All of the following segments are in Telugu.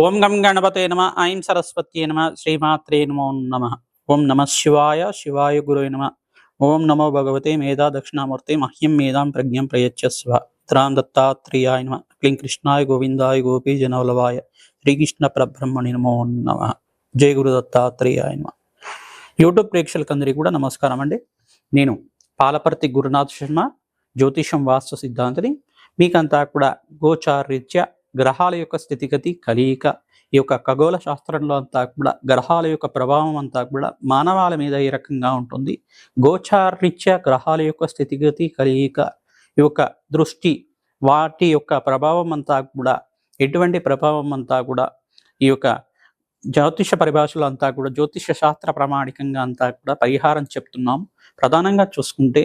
ఓం గం గణపతే నమ ఐం సరస్వత్యే నమ శ్రీమాత్రే నమో నమ. ఓం నమ శివాయ శివాయ గురువే నమ. ఓం నమో భగవతే మేధా దక్షిణామూర్తే మహ్యం మేధాం ప్రజ్ఞం ప్రయచ్చస్వ. రామ్ దత్తాత్రేయాయ నమ. క్లీం కృష్ణాయ గోవిందాయ గోపీ జనవల్లభాయ శ్రీకృష్ణ పరబ్రహ్మణి నమో నమ. జయ గురు దత్తాత్రేయాయ నమ. యూట్యూబ్ ప్రేక్షకులందరికీ కూడా నమస్కారం అండి. నేను పాలపర్తి గురునాథ్ శర్మ, జ్యోతిషం వాస్తు సిద్ధాంతిని. మీకంతా కూడా గోచారరీత్యా గ్రహాల యొక్క స్థితిగతి కలయిక, ఈ యొక్క ఖగోళ శాస్త్రంలో అంతా కూడా గ్రహాల యొక్క ప్రభావం అంతా కూడా మానవాళి మీద ఏ రకంగా ఉంటుంది, గోచారరీత్యా గ్రహాల యొక్క స్థితిగతి కలయిక, ఈ యొక్క దృష్టి, వాటి యొక్క ప్రభావం అంతా కూడా ఎటువంటి ప్రభావం అంతా కూడా ఈ యొక్క జ్యోతిష పరిభాషలో అంతా కూడా జ్యోతిష శాస్త్ర ప్రామాణికంగా అంతా కూడా పరిహారం చెప్తున్నాం. ప్రధానంగా చూసుకుంటే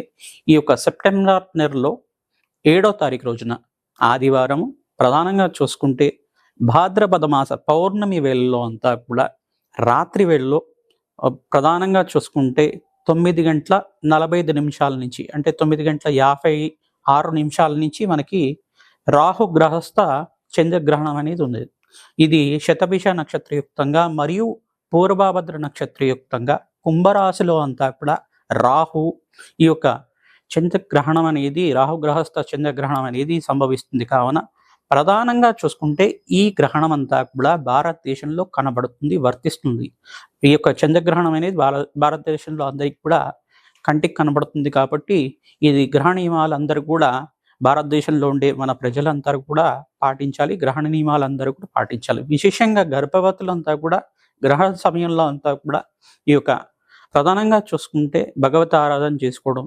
ఈ యొక్క సెప్టెంబర్ నెలలో 7వ తారీఖు రోజున ఆదివారము, ప్రధానంగా చూసుకుంటే భాద్రపద మాస పౌర్ణమి వేళలో అంతా కూడా రాత్రి వేళలో ప్రధానంగా చూసుకుంటే 9:45 నుంచి అంటే 9:56 నుంచి మనకి రాహు గ్రహస్థ చంద్రగ్రహణం అనేది ఉంది. ఇది శతభిష నక్షత్రయుక్తంగా మరియు పూర్వభద్ర నక్షత్రయుక్తంగా కుంభరాశిలో అంతా కూడా రాహు ఈ యొక్క చంద్రగ్రహణం అనేది, రాహుగ్రహస్థ చంద్రగ్రహణం అనేది సంభవిస్తుంది. కావున ప్రధానంగా చూసుకుంటే ఈ గ్రహణం అంతా కూడా భారతదేశంలో కనబడుతుంది, వర్తిస్తుంది. ఈ యొక్క చంద్రగ్రహణం అనేది భారతదేశంలో అందరికీ కూడా కంటికి కనబడుతుంది. కాబట్టి ఇది గ్రహణ నియమాలు అందరూ కూడా భారతదేశంలో ఉండే మన ప్రజలందరూ కూడా పాటించాలి. గ్రహణ నియమాలు అందరూ కూడా పాటించాలి. విశేషంగా గర్భవతులంతా కూడా గ్రహణ సమయంలో అంతా కూడా ఈ యొక్క ప్రధానంగా చూసుకుంటే భగవత ఆరాధన చేసుకోవడం,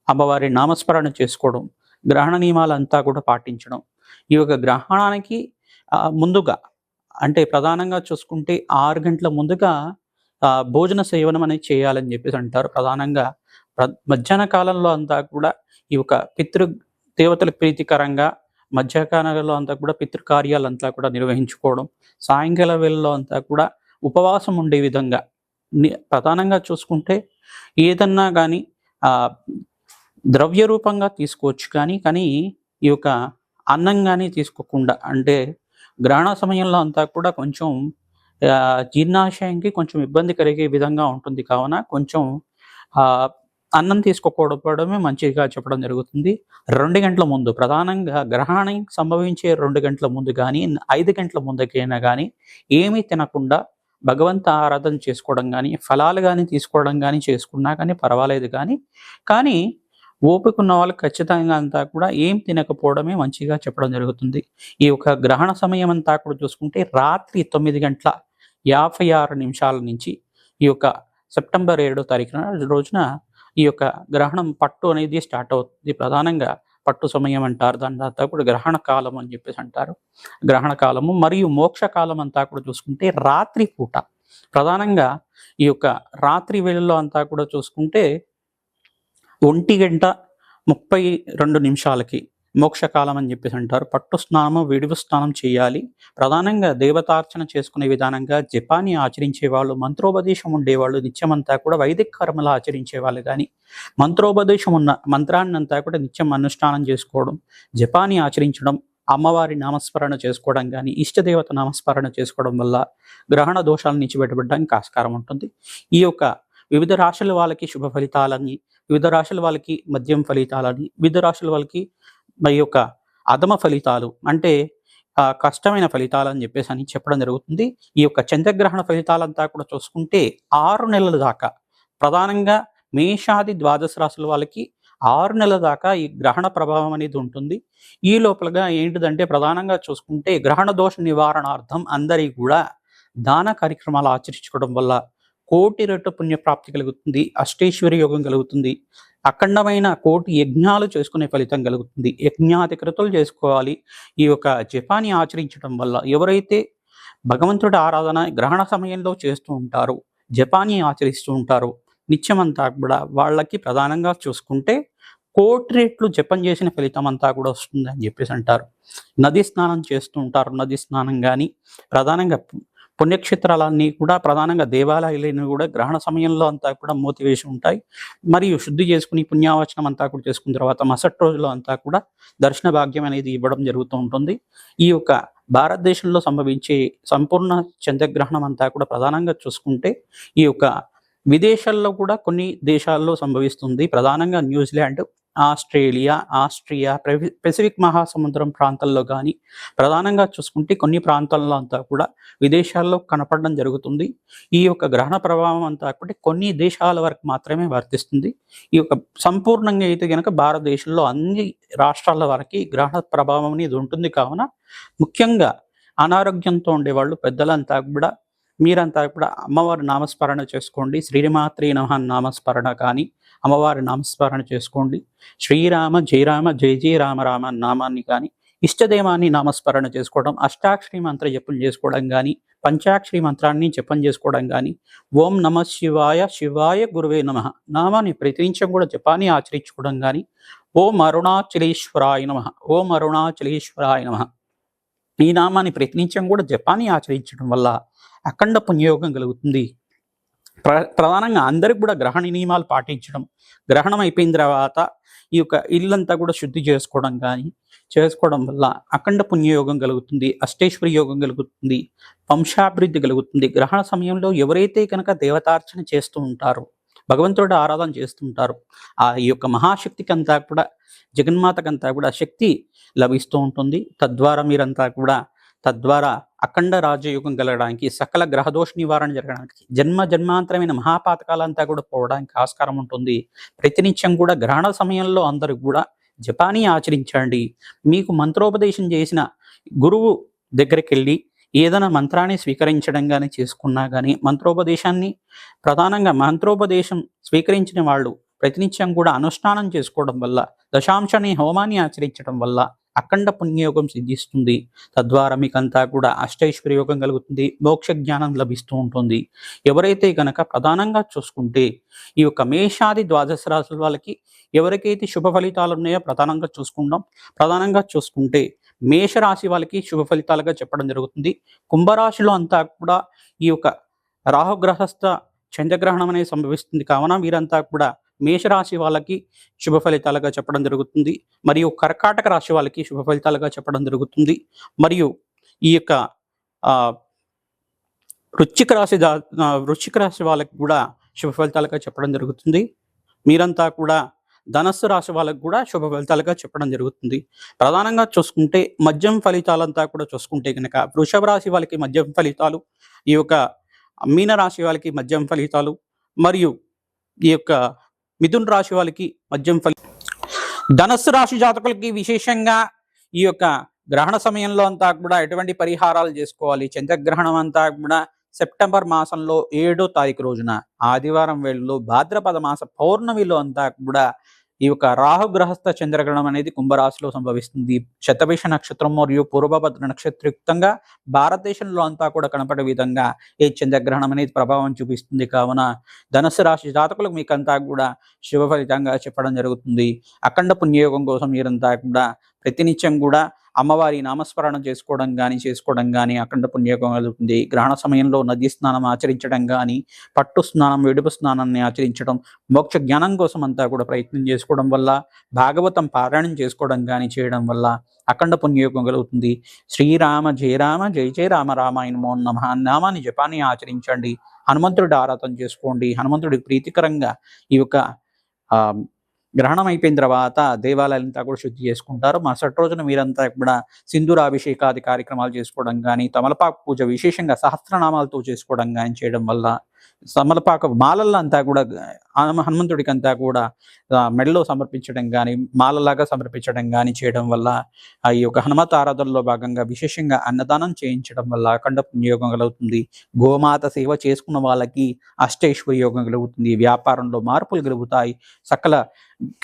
అమ్మవారి నామస్మరణ చేసుకోవడం, గ్రహణ నియమాలంతా కూడా పాటించడం. ఈ యొక్క గ్రహణానికి ముందుగా అంటే ప్రధానంగా చూసుకుంటే 6 గంటల ముందుగా భోజన సేవనం అనేది చేయాలని చెప్పేసి అంటారు. ప్రధానంగా మధ్యాహ్న కాలంలో అంతా కూడా ఈ యొక్క దేవతలకు ప్రీతికరంగా మధ్యాహ్నంలో అంతా కూడా పితృకార్యాలంతా కూడా నిర్వహించుకోవడం, సాయంకాల వేళలో అంతా కూడా ఉపవాసం ఉండే విధంగా ప్రధానంగా చూసుకుంటే ఏదన్నా కానీ ద్రవ్య రూపంగా తీసుకోవచ్చు. కానీ ఈ యొక్క అన్నం కానీ తీసుకోకుండా, అంటే గ్రహణ సమయంలో అంతా కూడా కొంచెం జీర్ణాశయానికి కొంచెం ఇబ్బంది కలిగే విధంగా ఉంటుంది. కావున కొంచెం అన్నం తీసుకోకపోవడమే మంచిగా చెప్పడం జరుగుతుంది. 2 గంటల ముందు, ప్రధానంగా గ్రహణం సంభవించే 2 గంటల ముందు కానీ 5 గంటల ముందుకైనా కానీ ఏమీ తినకుండా భగవంత ఆరాధన చేసుకోవడం కానీ, ఫలాలు కానీ తీసుకోవడం కానీ చేసుకున్నా కానీ పర్వాలేదు. కానీ ఓపిక ఉన్న వాళ్ళు ఖచ్చితంగా అంతా కూడా ఏం తినకపోవడమే మంచిగా చెప్పడం జరుగుతుంది. ఈ యొక్క గ్రహణ సమయం అంతా కూడా చూసుకుంటే రాత్రి 9:56 నుంచి ఈ యొక్క సెప్టెంబర్ 7వ తారీఖున రోజున ఈ యొక్క గ్రహణం పట్టు అనేది స్టార్ట్ అవుతుంది. ప్రధానంగా పట్టు సమయం అంటారు. దాని తర్వాత కూడా గ్రహణ కాలం అని చెప్పేసి అంటారు. గ్రహణ కాలము మరియు మోక్ష కాలం అంతా కూడా చూసుకుంటే రాత్రి పూట, ప్రధానంగా ఈ యొక్క రాత్రి వేళల్లో అంతా కూడా చూసుకుంటే 1:32 మోక్షకాలం అని చెప్పేసి అంటారు. పట్టు స్నానము, విడివి స్నానం చేయాలి. ప్రధానంగా దేవతార్చన చేసుకునే విధానంగా జపాన్ని ఆచరించే వాళ్ళు, మంత్రోపదేశం ఉండేవాళ్ళు నిత్యమంతా కూడా వైదిక కర్మలు ఆచరించే వాళ్ళు కానీ, మంత్రోపదేశం ఉన్న మంత్రాన్ని అంతా కూడా నిత్యం అనుష్ఠానం చేసుకోవడం, జపాన్ని ఆచరించడం, అమ్మవారి నామస్మరణ చేసుకోవడం కానీ, ఇష్టదేవత నామస్మరణ చేసుకోవడం వల్ల గ్రహణ దోషాల నుంచి బయటపడడానికి ఆస్కారం ఉంటుంది. ఈ యొక్క వివిధ రాశుల వాళ్ళకి శుభ ఫలితాలని, వివిధ రాశుల వాళ్ళకి మద్యం ఫలితాలని, వివిధ రాశుల వాళ్ళకి ఈ యొక్క అధమ ఫలితాలు అంటే కష్టమైన ఫలితాలు అని చెప్పేసి అని చెప్పడం జరుగుతుంది. ఈ యొక్క చంద్రగ్రహణ ఫలితాలంతా కూడా చూసుకుంటే 6 నెలల దాకా, ప్రధానంగా మేషాది ద్వాదశ రాశుల వాళ్ళకి 6 నెలల దాకా ఈ గ్రహణ ప్రభావం అనేది ఉంటుంది. ఈ లోపలగా ఏంటిదంటే ప్రధానంగా చూసుకుంటే గ్రహణ దోష నివారణార్థం అందరికీ కూడా దాన కార్యక్రమాలు ఆచరించుకోవడం వల్ల 1,00,00,000 రెట్టు పుణ్యప్రాప్తి కలుగుతుంది, అష్టైశ్వర్య యోగం కలుగుతుంది, అఖండమైన 1,00,00,000 యజ్ఞాలు చేసుకునే ఫలితం కలుగుతుంది. యజ్ఞాధికృతులు చేసుకోవాలి. ఈ యొక్క జపాన్ని ఆచరించడం వల్ల ఎవరైతే భగవంతుడి ఆరాధన గ్రహణ సమయంలో చేస్తూ ఉంటారో, జపాన్ని ఆచరిస్తూ ఉంటారో నిత్యమంతా కూడా వాళ్ళకి ప్రధానంగా చూసుకుంటే 1,00,00,000 రెట్లు జపం చేసిన ఫలితం అంతా కూడా వస్తుంది అని చెప్పేసి అంటారు. నది స్నానం చేస్తూ ఉంటారు. నది స్నానం కానీ, ప్రధానంగా పుణ్యక్షేత్రాలన్నీ కూడా ప్రధానంగా దేవాలయాలన్నీ కూడా గ్రహణ సమయంలో అంతా కూడా మూసివేసి ఉంటాయి. మరియు శుద్ధి చేసుకుని పుణ్యావచనం అంతా కూడా చేసుకున్న తర్వాత మరుసటి రోజులో అంతా కూడా దర్శన భాగ్యం అనేది ఇవ్వడం జరుగుతూ ఉంటుంది. ఈ యొక్క భారతదేశంలో సంభవించే సంపూర్ణ చంద్రగ్రహణం అంతా కూడా ప్రధానంగా చూసుకుంటే ఈ యొక్క విదేశాల్లో కూడా కొన్ని దేశాల్లో సంభవిస్తుంది. ప్రధానంగా న్యూజిలాండ్, ఆస్ట్రేలియా, ఆస్ట్రియా, పెసిఫిక్ మహాసముద్రం ప్రాంతాల్లో కానీ ప్రధానంగా చూసుకుంటే కొన్ని ప్రాంతాల్లో అంతా కూడా విదేశాల్లో కనపడడం జరుగుతుంది. ఈ యొక్క గ్రహణ ప్రభావం అంతా కూడా కొన్ని దేశాల వరకు మాత్రమే వర్తిస్తుంది. ఈ యొక్క సంపూర్ణంగా అయితే కనుక భారతదేశంలో అన్ని రాష్ట్రాల వరకు గ్రహణ ప్రభావం అనేది ఉంటుంది. కావున ముఖ్యంగా అనారోగ్యంతో ఉండేవాళ్ళు పెద్దలంతా కూడా మీరంతా కూడా అమ్మవారి నామస్మరణ చేసుకోండి. శ్రీమాత్రే నమః నామస్మరణ కానీ అమ్మవారి నామస్మరణ చేసుకోండి. శ్రీరామ జయ రామ జయ జయ రామ రామ నామాన్ని కానీ ఇష్టదేవాన్ని నామస్మరణ చేసుకోవడం, అష్టాక్షరి మంత్ర జపం చేసుకోవడం కానీ పంచాక్షరి మంత్రాన్ని జపం చేసుకోవడం కానీ ఓం నమ శివాయ శివాయ గురువే నమః నామాన్ని ప్రతినిత్యం కూడా జపాన్ని ఆచరించుకోవడం కానీ ఓం అరుణాచలేశ్వరాయ నమః ఓం అరుణాచలేశ్వరాయ నమః ఈ నామాన్ని ప్రతినిత్యం కూడా జపాన్ని ఆచరించడం వల్ల అఖండ పుణ్యయోగం కలుగుతుంది. ప్రధానంగా అందరికి కూడా గ్రహణ నియమాలు పాటించడం, గ్రహణం అయిపోయిన తర్వాత ఈ యొక్క ఇల్లంతా కూడా శుద్ధి చేసుకోవడం వల్ల అఖండ పుణ్యయోగం కలుగుతుంది, అష్టేశ్వరి యోగం కలుగుతుంది, వంశాభివృద్ధి కలుగుతుంది. గ్రహణ సమయంలో ఎవరైతే కనుక దేవతార్చన చేస్తూ ఉంటారో, భగవంతుడు ఆరాధన చేస్తుంటారు, ఆ ఈ యొక్క మహాశక్తికి అంతా కూడా జగన్మాతకంతా కూడా శక్తి లభిస్తూ ఉంటుంది. తద్వారా అఖండ రాజయోగం కలగడానికి, సకల గ్రహదోష నివారణ జరగడానికి, జన్మాంతరమైన మహాపాతకాలంతా కూడా పోవడానికి ఆస్కారం ఉంటుంది. ప్రతినిత్యం కూడా గ్రహణ సమయంలో అందరూ కూడా జపాన్ని ఆచరించండి. మీకు మంత్రోపదేశం చేసిన గురువు దగ్గరికి వెళ్ళి ఏదైనా మంత్రాన్ని స్వీకరించడం కానీ చేసుకున్నా కానీ మంత్రోపదేశం స్వీకరించిన వాళ్ళు ప్రతినిత్యం కూడా అనుష్ఠానం చేసుకోవడం వల్ల, దశాంశని హోమాన్ని ఆచరించడం వల్ల అఖండ పుణ్యయోగం సిద్ధిస్తుంది. తద్వారా మీకంతా కూడా అష్టైశ్వర్య యోగం కలుగుతుంది, మోక్ష జ్ఞానం లభిస్తూ ఉంటుంది. ఎవరైతే కనుక ప్రధానంగా చూసుకుంటే ఈ యొక్క మేషాది ద్వాదశ రాశుల వాళ్ళకి ఎవరికైతే శుభ ఫలితాలు ఉన్నాయో ప్రధానంగా చూసుకుంటే మేషరాశి వాళ్ళకి శుభ ఫలితాలుగా చెప్పడం జరుగుతుంది. కుంభరాశిలో అంతా కూడా ఈ యొక్క రాహుగ్రహస్థ చంద్రగ్రహణం అనేది సంభవిస్తుంది. కావున వీరంతా కూడా మేషరాశి వాళ్ళకి శుభ ఫలితాలుగా చెప్పడం జరుగుతుంది. మరియు కర్కాటక రాశి వాళ్ళకి శుభ ఫలితాలుగా చెప్పడం జరుగుతుంది. మరియు ఈ యొక్క వృశ్చిక రాశి వాళ్ళకి కూడా శుభ ఫలితాలుగా చెప్పడం జరుగుతుంది. మీరంతా కూడా ధనస్సు రాశి వాళ్ళకు కూడా శుభ ఫలితాలుగా చెప్పడం జరుగుతుంది. ప్రధానంగా చూసుకుంటే మధ్యం ఫలితాలంతా కూడా చూసుకుంటే కనుక వృషభ రాశి వాళ్ళకి మధ్యం ఫలితాలు, ఈ యొక్క మీన రాశి వాళ్ళకి మధ్యం ఫలితాలు, మరియు ఈ యొక్క మిథున రాశి వాళ్ళకి మధ్యం ధనస్సు రాశి జాతకులకి విశేషంగా ఈ యొక్క గ్రహణ సమయంలో అంతా కూడా ఎటువంటి పరిహారాలు చేసుకోవాలి. చంద్రగ్రహణం అంతా కూడా సెప్టెంబర్ మాసంలో 7వ తారీఖు రోజున ఆదివారం వేళలో భాద్రపద మాస పౌర్ణమిలో అంతా కూడా ఈ యొక్క రాహుగ్రహస్థ చంద్రగ్రహణం అనేది కుంభరాశిలో సంభవిస్తుంది. శతభిష నక్షత్రం మరియు పూర్వభద్ర నక్షత్రయుక్తంగా భారతదేశంలో అంతా కూడా కనపడే విధంగా ఈ చంద్రగ్రహణం అనేది ప్రభావం చూపిస్తుంది. కావున ధనుసు రాశి జాతకులకు మీకంతా కూడా శుభ ఫలితంగా చెప్పడం జరుగుతుంది. అఖండ పుణ్యయోగం కోసం మీరంతా కూడా ప్రతినిత్యం కూడా అమ్మవారి నామస్మరణ చేసుకోవడం కానీ అఖండ పుణ్యయోగం కలుగుతుంది. గ్రహణ సమయంలో నదీ స్నానం ఆచరించడం కానీ, పట్టు స్నానం, విడుపు స్నానాన్ని ఆచరించడం, మోక్ష జ్ఞానం కోసం అంతా కూడా ప్రయత్నం చేసుకోవడం వల్ల, భాగవతం పారాయణం చేసుకోవడం కానీ చేయడం వల్ల అఖండ పుణ్యయోగం కలుగుతుంది. శ్రీరామ జయ రామ జయ జయ రామ రామాయ నమో నమః నామాన్ని జపాన్ని ఆచరించండి. హనుమంతుడి ఆరాధన చేసుకోండి. హనుమంతుడికి ప్రీతికరంగా ఈ యొక్క గ్రహణం అయిపోయిన తర్వాత దేవాలయాలంతా కూడా శుద్ధి చేసుకుంటారు. మరుసటి రోజున మీరంతా కూడా సింధూరాభిషేకాది కార్యక్రమాలు చేసుకోవడం కానీ, తమలపాకు పూజ విశేషంగా సహస్రనామాలతో చేసుకోవడం కానీ చేయడం వల్ల, తమలపాకు మాలల్లో అంతా కూడా హనుమంతుడికి అంతా కూడా మెడలో సమర్పించడం కానీ, మాలలాగా సమర్పించడం కానీ చేయడం వల్ల, ఈ యొక్క హనుమత్ ఆరాధనలో భాగంగా విశేషంగా అన్నదానం చేయించడం వల్ల అఖండ పుణ్యయోగం కలుగుతుంది. గోమాత సేవ చేసుకున్న వాళ్ళకి అష్టైశ్వర్య యోగం కలుగుతుంది. వ్యాపారంలో మార్పులు కలుగుతాయి. సకల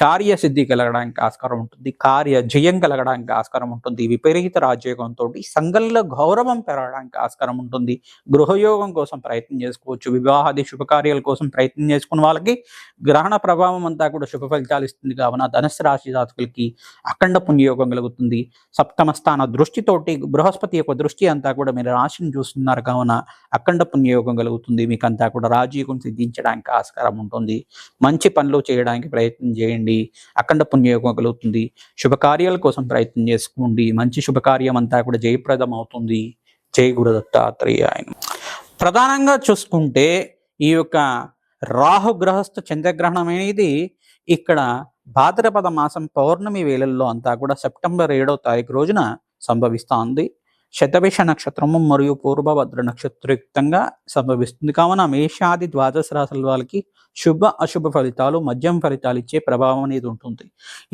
కార్యసిద్ధి కలగడానికి ఆస్కారం ఉంటుంది. కార్య జయం కలగడానికి ఆస్కారం ఉంటుంది. విపరీత రాజయోగంతో సంఘంలో గౌరవం పెరగడానికి ఆస్కారం ఉంటుంది. గృహయోగం కోసం ప్రయత్నం చేసుకోవచ్చు. వివాహాది శుభకార్యాల కోసం ప్రయత్నం చేసుకున్న వాళ్ళకి గ్రహణ ప్రభావం అంతా కూడా శుభ ఫలితాలు ఇస్తుంది. కావున ధనుస్సు రాశి జాతకులకి అఖండ పుణ్యయోగం కలుగుతుంది. సప్తమ స్థాన దృష్టితోటి బృహస్పతి యొక్క దృష్టి అంతా కూడా మీరు రాశిని చూస్తున్నారు కావున అఖండ పుణ్యయోగం కలుగుతుంది. మీకంతా కూడా రాజయోగం సిద్ధించడానికి ఆస్కారం ఉంటుంది. మంచి పనులు చేయడానికి ప్రయత్నం చేయండి, అఖండ పుణ్యయోగం కలుగుతుంది. శుభకార్యాల కోసం ప్రయత్నం చేసుకోండి, మంచి శుభకార్యం అంతా కూడా జయప్రదం అవుతుంది. జై గురు దత్తాత్రేయాయ. ప్రధానంగా చూసుకుంటే ఈ యొక్క రాహుగ్రహస్థ చంద్రగ్రహణం అనేది ఇక్కడ భాద్రపద మాసం పౌర్ణమి వేళల్లో అంతా కూడా సెప్టెంబర్ 7వ తారీఖు రోజున సంభవిస్తోంది. శతభిష నక్షత్రము మరియు పూర్వభద్ర నక్షత్రయుక్తంగా సంభవిస్తుంది. కావున మేషాది ద్వాదశ రాశుల వాళ్ళకి శుభ అశుభ ఫలితాలు, మధ్యం ఫలితాలు ఇచ్చే ప్రభావం అనేది ఉంటుంది.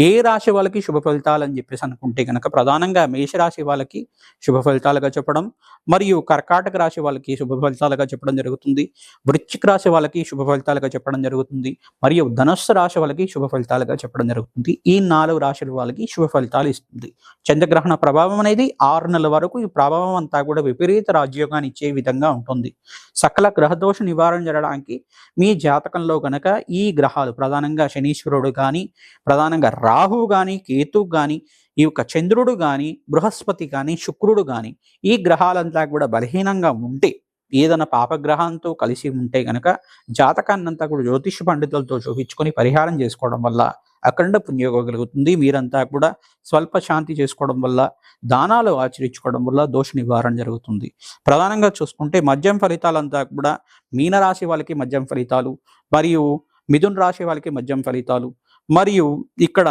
ఏ రాశి వాళ్ళకి శుభ ఫలితాలు అని చెప్పేసి అనుకుంటే కనుక ప్రధానంగా మేషరాశి వాళ్ళకి శుభ ఫలితాలుగా చెప్పడం, మరియు కర్కాటక రాశి వాళ్ళకి శుభ ఫలితాలుగా చెప్పడం జరుగుతుంది. వృశ్చిక రాశి వాళ్ళకి శుభ ఫలితాలుగా చెప్పడం జరుగుతుంది. మరియు ధనుస్సు రాశి వాళ్ళకి శుభ ఫలితాలుగా చెప్పడం జరుగుతుంది. ఈ 4 రాశుల వాళ్ళకి శుభ ఫలితాలు ఇస్తుంది. చంద్రగ్రహణ ప్రభావం అనేది 6 నెలల వరకు ఈ ప్రభావం అంతా కూడా విపరీత రాజయోగాన్ని ఇచ్చే విధంగా ఉంటుంది. సకల గ్రహదోష నివారణ జరగడానికి మీ జాతకంలో గనక ఈ గ్రహాలు ప్రధానంగా శనీశ్వరుడు కానీ, ప్రధానంగా రాహువు కానీ, కేతువు కానీ, ఈ యొక్క చంద్రుడు కానీ, బృహస్పతి కానీ, శుక్రుడు కానీ ఈ గ్రహాలంతా కూడా బలహీనంగా ఉంటే, ఏదైనా పాపగ్రహంతో కలిసి ఉంటే గనక జాతకాన్నంతా కూడా జ్యోతిష పండితులతో చూపించుకొని పరిహారం చేసుకోవడం వల్ల అఖండ పుణ్యయోగం కలుగుతుంది. మీరంతా కూడా స్వల్ప శాంతి చేసుకోవడం వల్ల, దానాలు ఆచరించుకోవడం వల్ల దోష నివారణ జరుగుతుంది. ప్రధానంగా చూసుకుంటే మధ్యం ఫలితాలంతా కూడా మీనరాశి వాళ్ళకి మధ్యం ఫలితాలు, మరియు మిథున రాశి వాళ్ళకి మధ్యం ఫలితాలు, మరియు ఇక్కడ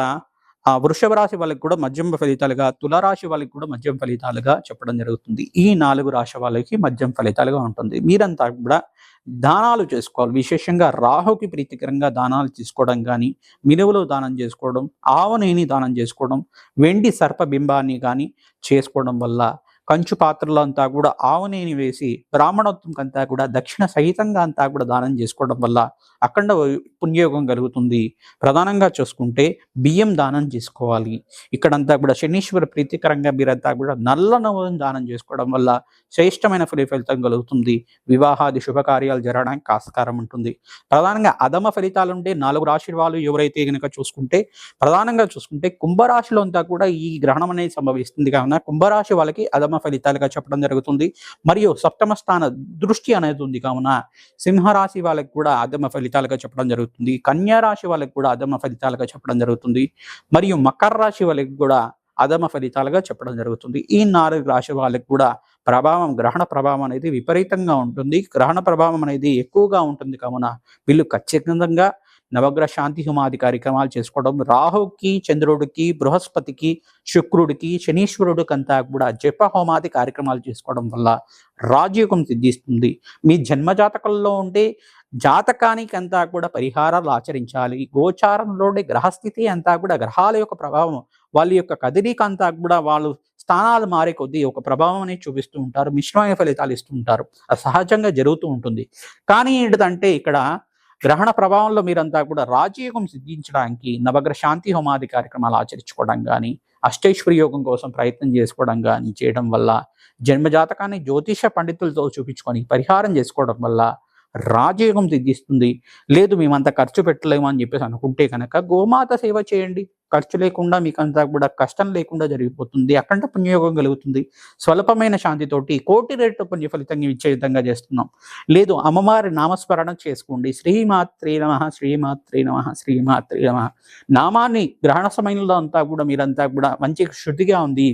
వృషభ రాశి వాళ్ళకి కూడా మధ్యం ఫలితాలుగా, తులారాశి వాళ్ళకి కూడా మధ్యం ఫలితాలుగా చెప్పడం జరుగుతుంది. ఈ 4 రాశి వాళ్ళకి మధ్యం ఫలితాలుగా ఉంటుంది. మీరంతా కూడా దానాలు చేసుకోవాలి. విశేషంగా రాహుకి ప్రీతికరంగా దానాలు తీసుకోవడం కానీ, మినువులు దానం చేసుకోవడం, ఆవనేని దానం చేసుకోవడం, వెండి సర్పబింబాన్ని కానీ చేసుకోవడం వల్ల, కంచు పాత్రలో అంతా కూడా ఆవనేని వేసి బ్రాహ్మణోత్వంకంతా కూడా దక్షిణ సహితంగా అంతా కూడా దానం చేసుకోవడం వల్ల అఖండ పుణ్యయోగం కలుగుతుంది. ప్రధానంగా చూసుకుంటే బియ్యం దానం చేసుకోవాలి. ఇక్కడంతా కూడా శనీశ్వర ప్రీతికరంగా మీరంతా కూడా నల్ల నువ్వులను దానం చేసుకోవడం వల్ల శ్రేష్టమైన ఫలితం కలుగుతుంది. వివాహాది శుభకార్యాలు జరగడానికి ఆస్కారం ఉంటుంది. ప్రధానంగా అధమ ఫలితాలు ఉంటే 4 రాశి వాళ్ళు ఎవరైతే కనుక చూసుకుంటే, ప్రధానంగా చూసుకుంటే కుంభరాశిలో అంతా కూడా ఈ గ్రహణం అనేది సంభవిస్తుంది. కావున కుంభరాశి వాళ్ళకి అధమ ఫలితాలుగా చెప్పడం జరుగుతుంది. మరియు సప్తమ స్థాన దృష్టి అనేది ఉంది కావున సింహరాశి వాళ్ళకి కూడా అధమ ఫలితాలుగా చెప్పడం జరుగుతుంది. కన్యా రాశి వాళ్ళకి కూడా అధమ ఫలితాలుగా చెప్పడం జరుగుతుంది. మరియు మకర రాశి వాళ్ళకి కూడా అధమ ఫలితాలుగా చెప్పడం జరుగుతుంది. ఈ 4 రాశి వాళ్ళకి కూడా గ్రహణ ప్రభావం అనేది విపరీతంగా ఉంటుంది. గ్రహణ ప్రభావం అనేది ఎక్కువగా ఉంటుంది కావున వీళ్ళు ఖచ్చితంగా నవగ్రహ శాంతి హోమాది కార్యక్రమాలు చేసుకోవడం, రాహుకి, చంద్రుడికి, బృహస్పతికి, శుక్రుడికి, శనీశ్వరుడికి అంతా కూడా జప హోమాది కార్యక్రమాలు చేసుకోవడం వల్ల రాజయోగం సిద్ధిస్తుంది. మీ జన్మజాతకంలో ఉంటే జాతకానికి అంతా కూడా పరిహారాలు ఆచరించాలి. గోచారంలోని గ్రహస్థితి అంతా కూడా గ్రహాల యొక్క ప్రభావం, వాళ్ళ యొక్క కదలిక అంతా కూడా వాళ్ళు స్థానాలు మారే కొద్దీ ఒక ప్రభావం అనేది చూపిస్తూ ఉంటారు. మిశ్రమైన ఫలితాలు ఇస్తూ ఉంటారు. అది సహజంగా జరుగుతూ ఉంటుంది. కానీ ఏంటంటే ఇక్కడ గ్రహణ ప్రభావంలో మీరంతా కూడా రాజయోగం సిద్ధించడానికి నవగ్రహ శాంతి హోమాది కార్యక్రమాలు ఆచరించుకోవడం కానీ, అష్టైశ్వర్య యోగం కోసం ప్రయత్నం చేసుకోవడం కానీ చేయడం వల్ల, జన్మజాతకాన్ని జ్యోతిష పండితులతో చూపించుకొని పరిహారం చేసుకోవడం వల్ల రాజయోగం సిద్ధిస్తుంది. లేదు మేమంతా ఖర్చు పెట్టలేము అని చెప్పేసి అనుకుంటే కనుక గోమాత సేవ చేయండి. ఖర్చు లేకుండా మీకంతా కూడా కష్టం లేకుండా జరిగిపోతుంది. అఖండ పుణ్యయోగం కలుగుతుంది. స్వల్పమైన శాంతితోటి కోటి రెట్ల పుణ్య ఫలితంగా ఇచ్చే విధంగా చేస్తున్నాం. లేదు అమ్మవారి నామస్మరణ చేసుకోండి. శ్రీమాత్రే నమః, శ్రీమాత్రే నమః, శ్రీమాత్రే నమః నామాన్ని గ్రహణ సమయంలో అంతా కూడా మీరంతా కూడా మంచి శుద్ధిగా ఉంది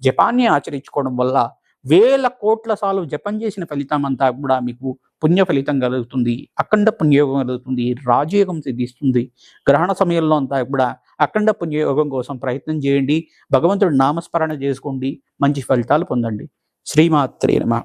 జపాన్ని ఆచరించుకోవడం వల్ల వేల కోట్ల సార్లు జపం చేసిన ఫలితం అంతా కూడా మీకు పుణ్య ఫలితం కలుగుతుంది. అఖండ పుణ్యయోగం కలుగుతుంది. రాజయోగం సిద్ధిస్తుంది. గ్రహణ సమయంలో అంతా కూడా అఖండ పుణ్యయోగం కోసం ప్రయత్నం చేయండి. భగవంతుడి నామస్మరణ చేసుకోండి. మంచి ఫలితాలు పొందండి. శ్రీమాత్రే నమః.